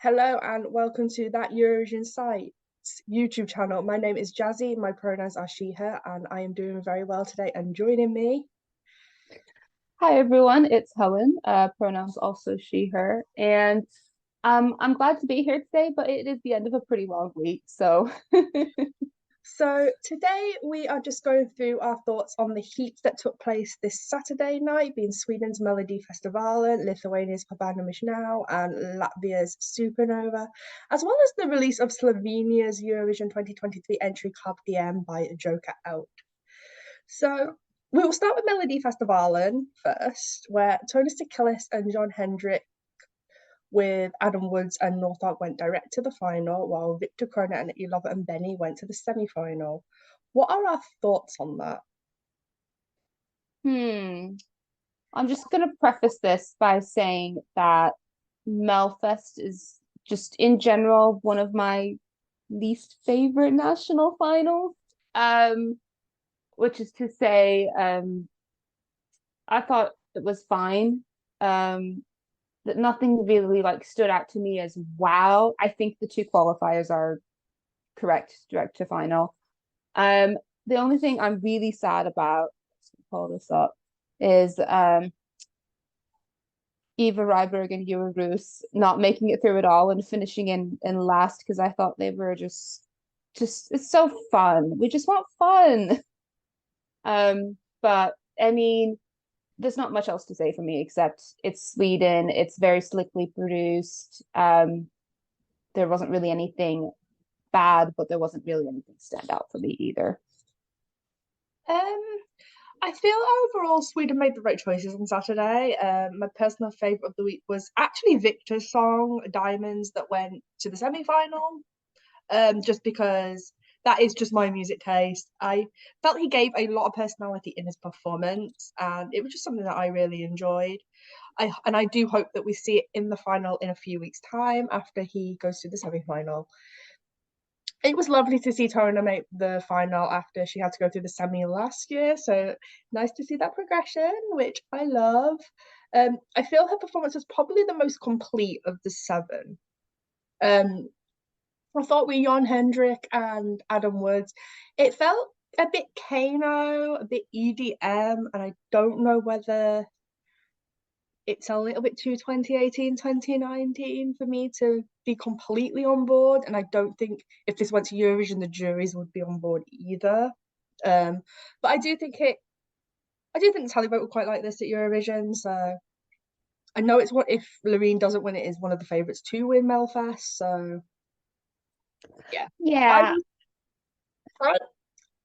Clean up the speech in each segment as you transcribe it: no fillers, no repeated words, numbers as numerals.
Hello and welcome to That Eurovision Site's YouTube channel. My name is Jazzy, my pronouns are she, her, and I am doing very well today. And joining me, Hi everyone, it's Helen, pronouns also she, her, and I'm glad to be here today, but it is the end of a pretty long week, so so today we are just going through our thoughts on the heats that took place this Saturday night, being Sweden's Melodifestivalen, Lithuania's Pabandom and Latvia's Supernova, as well as the release of Slovenia's Eurovision 2023 entry Carpe Diem by Joker Out. So we will start with Melodifestivalen first, where Tony Stikkelis and John Hendrik with Adam Woods and Northart went direct to the final, while Victor Krone and Ilova and Benny went to the semi-final. What are our thoughts on that? hmm. I'm just gonna preface this by saying that Melfest is just in general one of my least favorite national finals. Um, which is to say, I thought it was fine. Um, that nothing really like stood out to me as wow. I think the two qualifiers are correct, direct to final. Um, the only thing I'm really sad about, let's pull this up, is Eva Ryberg and Ewa Roos not making it through it all and finishing in last because I thought they were just it's so fun. We just want fun. But I mean, there's not much else to say for me except it's Sweden. It's very slickly produced. There wasn't really anything bad, but there wasn't really anything stand out for me either. Um, I feel overall Sweden made the right choices on Saturday. My personal favourite of the week was actually Victor's song "Diamonds" that went to the semi-final. Just because that is just my music taste. I felt he gave a lot of personality in his performance, and it was just something that I really enjoyed. I do hope that we see it in the final in a few weeks' time after he goes to the semi-final. It was lovely to see Tona make the final after she had to go through the semi last year. So nice to see that progression, which I love. I feel her performance was probably the most complete of the seven. Um, I thought with Jon Hendrik and Adam Woods, it felt a bit Kano, a bit EDM, and I don't know whether it's a little bit too 2018, 2019 for me to be completely on board. And I don't think if this went to Eurovision, the juries would be on board either. But I do think the tally vote would quite like this at Eurovision. So I know it's what if Loreen doesn't win, it is one of the favourites to win Melfest. So yeah. I Yeah,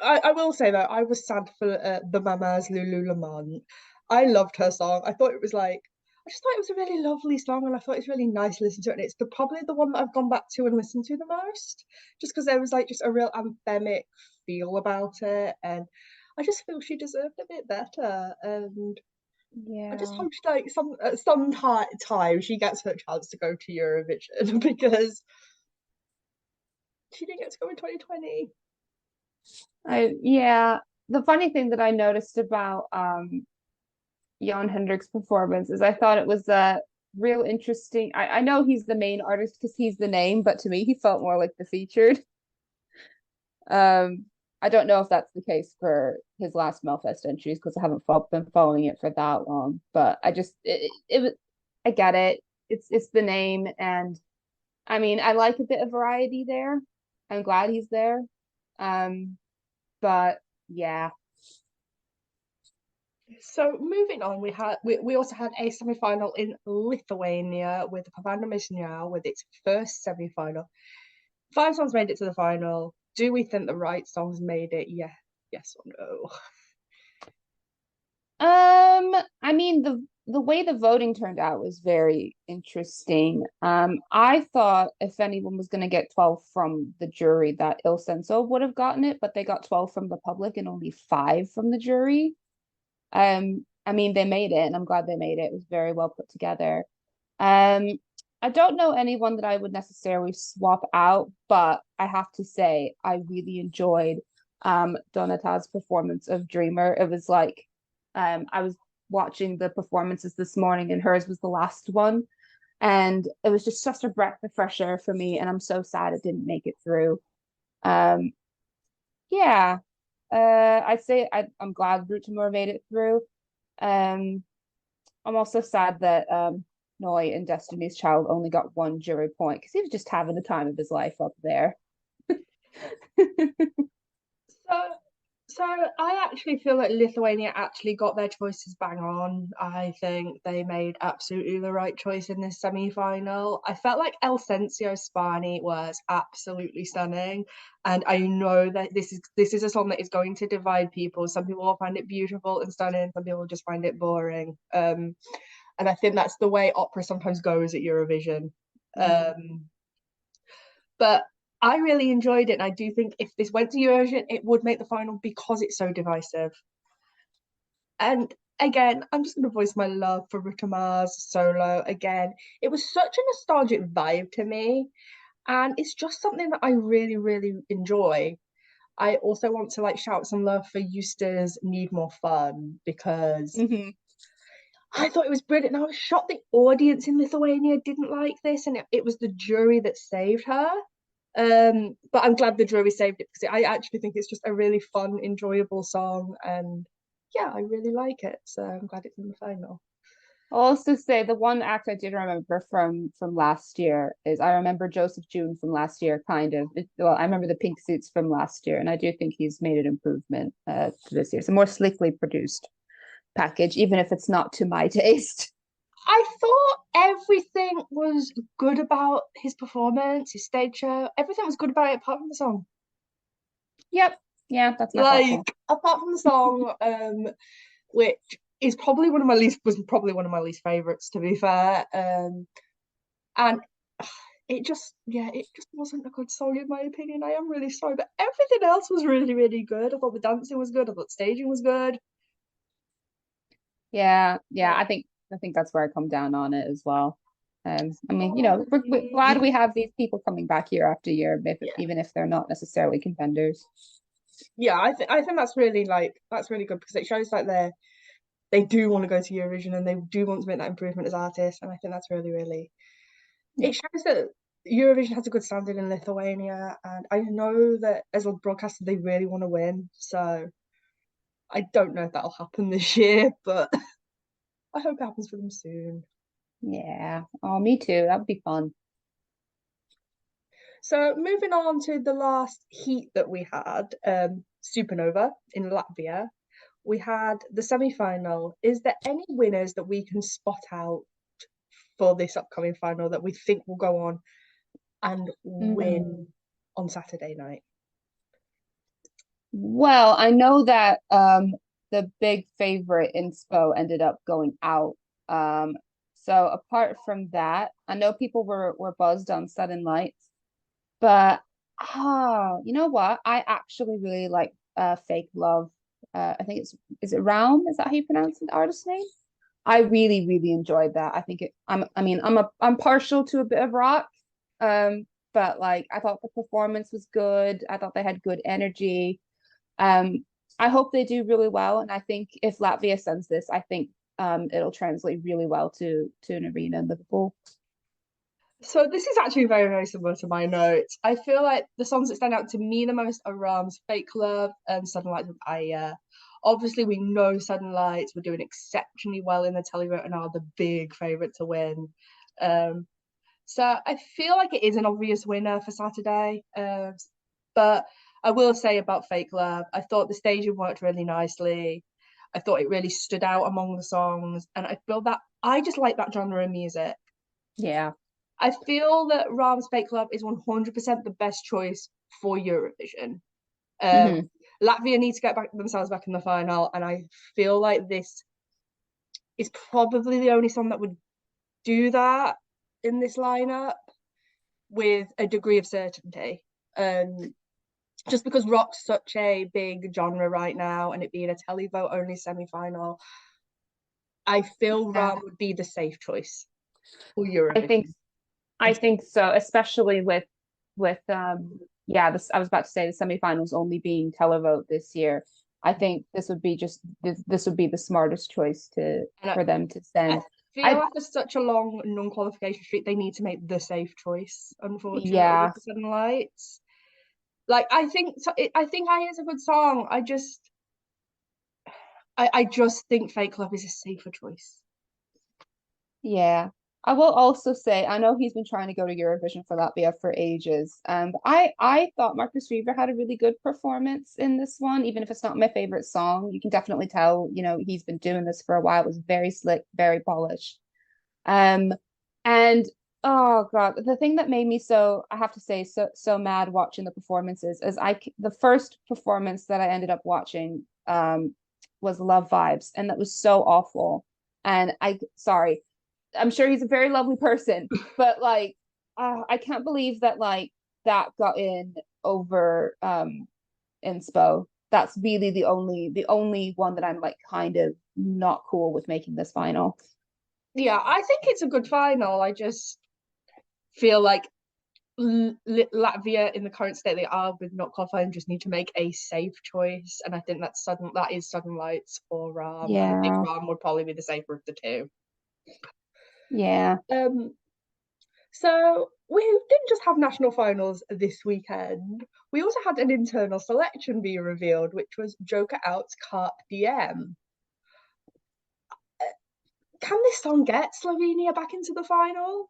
I, I will say that I was sad for the Mamas Lululemon. I loved her song. I just thought it was a really lovely song, and I thought it's really nice to listen to it. And it's probably the one that I've gone back to and listened to the most, just because there was like just a real anthemic feel about it, and I just feel she deserved a bit better. And I just yeah. hope she, like some time she gets her chance to go to Eurovision because she didn't get to go in 2020. Yeah. The funny thing that I noticed about Jan Hendrik's performance is I thought it was a real interesting. I know he's the main artist because he's the name, but to me he felt more like the featured. Um, I don't know if that's the case for his last Melfest entries because I haven't been following it for that long. But I just it was I get it. It's the name, and I mean I like a bit of variety there. I'm glad he's there. Um, but yeah. So moving on, we also had a semi-final in Lithuania with the Pabandom with its first semi-final. Five songs made it to the final. Do we think the right songs made it? Yeah, yes or no? I mean the way the voting turned out was very interesting. I thought if anyone was going to get 12 from the jury, that Il Senso would have gotten it, but they got 12 from the public and only five from the jury. I mean they made it, and I'm glad they made it. It was very well put together. Um, I don't know anyone that I would necessarily swap out, but I have to say I really enjoyed Donata's performance of Dreamer. It was like I was watching the performances this morning and hers was the last one. and it was just such a breath of fresh air for me, and I'm so sad it didn't make it through. Um, yeah, I'd say I'm glad Rutamur made it through. Um, I'm also sad that Noi and Destiny's Child only got one jury point because he was just having the time of his life up there. So, so I actually feel like Lithuania actually got their choices bang on. I think they made absolutely the right choice in this semi-final. I felt like El Sensio Spani was absolutely stunning, and I know that this is a song that is going to divide people. Some people will find it beautiful and stunning. Some people will just find it boring. And I think that's the way opera sometimes goes at Eurovision. Mhm. But I really enjoyed it. And I do think if this went to Eurovision, it would make the final because it's so divisive. And again, I'm just going to voice my love for Ruta Mars solo again. It was such a nostalgic vibe to me. And it's just something that I really, really enjoy. I also want to like shout some love for Eustace Need More Fun because Mhm. I thought it was brilliant. And I was shocked the audience in Lithuania didn't like this, and it was the jury that saved her. But I'm glad the jury saved it because I actually think it's just a really fun, enjoyable song, and yeah, I really like it. So I'm glad it's in the final. I'll also say the one act I did remember from last year is I remember Joseph June from last year, kind of. Well, I remember the pink suits from last year, and I do think he's made an improvement to this year. It's a more slickly produced package, even if it's not to my taste. I thought everything was good about his performance, his stage show. Everything was good about it apart from the song. Yep. Yeah, that's my thoughts on. Like apart from the song, which is probably one of my least was probably one of my least favorites to be fair. And it just wasn't a good song in my opinion. I am really sorry, but everything else was really, really good. I thought the dancing was good. I thought staging was good. Yeah, yeah, But I think that's where I come down on it as well. I mean, we're glad honestly, we have these people coming back year after year, yeah, even if they're not necessarily contenders. yeah. I think that's really that's really good because it shows like they do want to go to Eurovision and they do want to make that improvement as artists, and I think that's really, really Yeah. it shows that Eurovision has a good standing in Lithuania, and I know that as a broadcaster they really want to win. So I don't know if that'll happen this year, but I hope it happens for them soon. Yeah. Oh, me too. That would be fun. So moving on to the last heat that we had, Supernova in Latvia, we had the semi-final. Is there any winners that we can spot out for this upcoming final that we think will go on and Mm. win on Saturday night? Well, I know that the big favorite inspo ended up going out. So apart from that, I know people were buzzed on Sudden Lights, but you know what? I actually really like Fake Love. I think it's is it Raum? Is that how you pronounce the artist's name? I really, really enjoyed that. I think I mean, I'm partial to a bit of rock. But like I thought the performance was good. I thought they had good energy. Um, I hope they do really well, and I think if Latvia sends this, I think it'll translate really well to an arena in Liverpool. So this is actually very, very similar to my notes. I feel like the songs that stand out to me the most are Ram's Fake Love and Sudden Lights with Aya. Obviously, we know Sudden Lights were doing exceptionally well in the televote and are the big favourite to win. Um, so I feel like it is an obvious winner for Saturday. But I will say about Fake Love, I thought the staging worked really nicely. I thought it really stood out among the songs, and I feel that I just like that genre of music. Yeah. I feel that Ram's Fake Love is 100% the best choice for Eurovision. Hmm. Latvia need to get themselves back in the final, and I feel like this is probably the only song that would do that in this lineup with a degree of certainty. Just because rock's such a big genre right now, and it being a televote only semi-final, I feel Yeah. Ram would be the safe choice for I think Eurovision. I think so, especially with yeah, this I was about to say the semifinals only being televote this year. I think this would be this would be the smartest choice to And for them to I, send. feel I after such a long non-qualification streak, they need to make the safe choice, unfortunately, yeah, with the Southern Lights. Like, I think I is a good song. I just think Fake Love is a safer choice. yeah. I will also say I know he's been trying to go to Eurovision for Latvia for ages. But I thought Marcus Reaver had a really good performance in this one, even if it's not my favorite song. You can definitely tell, he's been doing this for a while. It was very slick, very polished. Um, and oh God, the thing that made me I have to say, so mad watching the performances is the first performance that I ended up watching was Love Vibes, and that was so awful. And sorry, I'm sure he's a very lovely person, but like, I can't believe that like that got in over inspo. That's really the only one that I'm like kind of not cool with making this final. Yeah, I think it's a good final. I just feel like Latvia in the current state they are with not qualifying just need to make a safe choice, and I think that is Southern Lights or Ram, and I think Yeah. Ram would probably be the safer of the two. Yeah. Um, so we didn't just have national finals this weekend. We also had an internal selection be revealed, which was Joker Out's Carpe Diem. Can this song get Slovenia back into the final?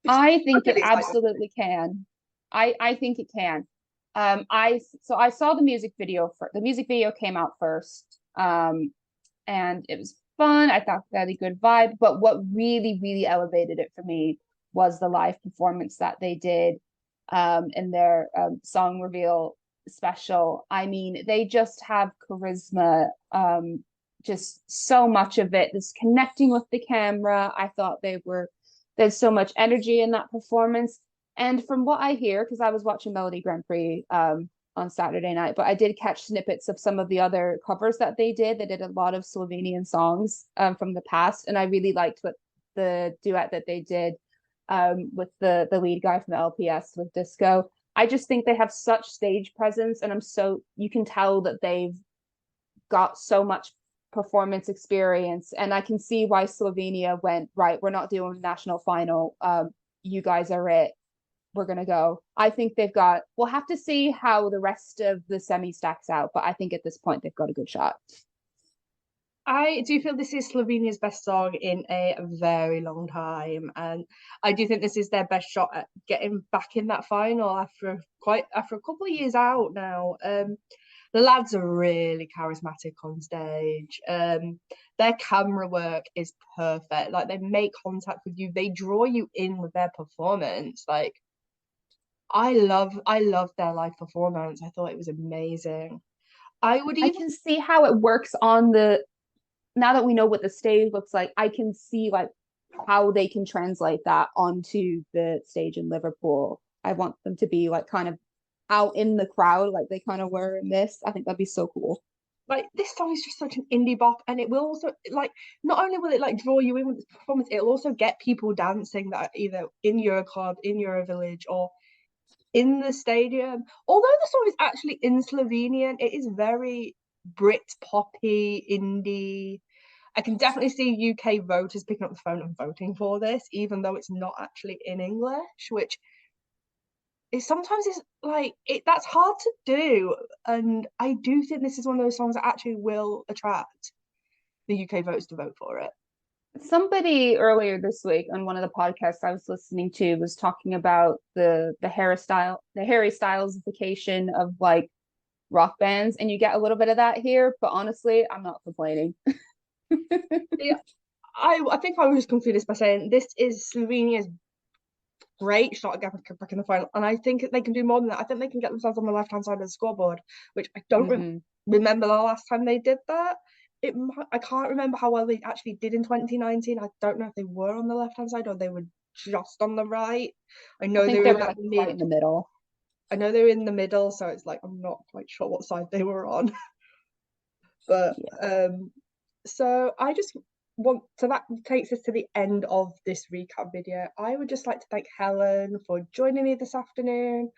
Because I I'm think it really excited. absolutely can. I think it can. I saw the music video for the music video came out first. And it was fun. I thought they had a good vibe. But what really, really elevated it for me was the live performance that they did in their song reveal special. I mean, they just have charisma, just so much of it. This connecting with the camera. I thought there's so much energy in that performance. And from what I hear, because I was watching Melody Grand Prix on Saturday night, but I did catch snippets of some of the other covers that they did. They did a lot of Slovenian songs from the past, and I really liked what the duet that they did with the lead guy from the LPS with Disco. I just think they have such stage presence, and you can tell that they've got so much performance experience, and I can see why Slovenia went right. We're not doing national final. You guys are it. We're gonna go. I think we'll have to see how the rest of the semi stacks out, but I think at this point they've got a good shot. I do feel this is Slovenia's best song in a very long time, and I do think this is their best shot at getting back in that final after a couple of years out now. The lads are really charismatic on stage. Their camera work is perfect. Like they make contact with you, they draw you in with their performance. Like I love their live performance. I thought it was amazing. I would I even can see how it works on the now that we know what the stage looks like, I can see like how they can translate that onto the stage in Liverpool. I want them to be like kind of out in the crowd like they kind of were in this. I think that'd be so cool. like this song is just such an indie bop, and it will also like not only will it like draw you in with its performance, it'll also get people dancing that are either in Euroclub, in Eurovillage, or in the stadium. Although the song is actually in Slovenian, it is very Brit poppy indie. I can definitely see UK voters picking up the phone and voting for this, even though it's not actually in English, which is sometimes is like it that's hard to do. And I do think this is one of those songs that actually will attract the UK voters to vote for it. Somebody earlier this week on one of the podcasts I was listening to was talking about the Harry Stylezification of like rock bands, and you get a little bit of that here, but honestly, I'm not complaining. Yeah, I think I was conclude this by saying this is Slovenia's great shot at getting back in the final, and I think they can do more than that. I think they can get themselves on the left hand side of the scoreboard, which I don't Mm-hmm. remember the last time they did that. I can't remember how well they actually did in 2019. I don't know if they were on the left hand side or they were just on the right. I I know they think were they in were that like right in mid. the middle. I know they were in the middle, so it's like I'm not quite sure what side they were on. But Yeah. so I just want so that takes us to the end of this recap video. I would just like to thank Helen for joining me this afternoon.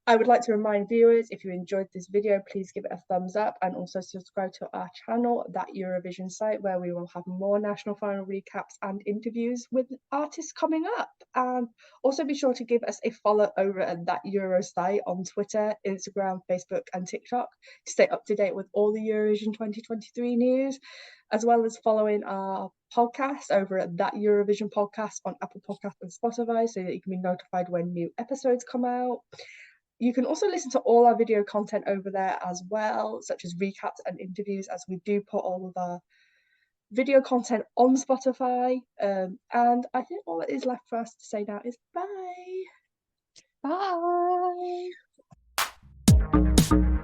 I would like to remind viewers, if you enjoyed this video, please give it a thumbs up and also subscribe to our channel, That Eurovision site, where we will have more national final recaps and interviews with artists coming up. And also be sure to give us a follow over at That Euro site on Twitter, Instagram, Facebook and TikTok to stay up to date with all the Eurovision 2023 news, as well as following our podcast over at That Eurovision podcast on Apple Podcasts and Spotify so that you can be notified when new episodes come out. You can also listen to all our video content over there as well, such as recaps and interviews, as we do put all of our video content on Spotify. And I think all that is left for us to say now is bye. Bye.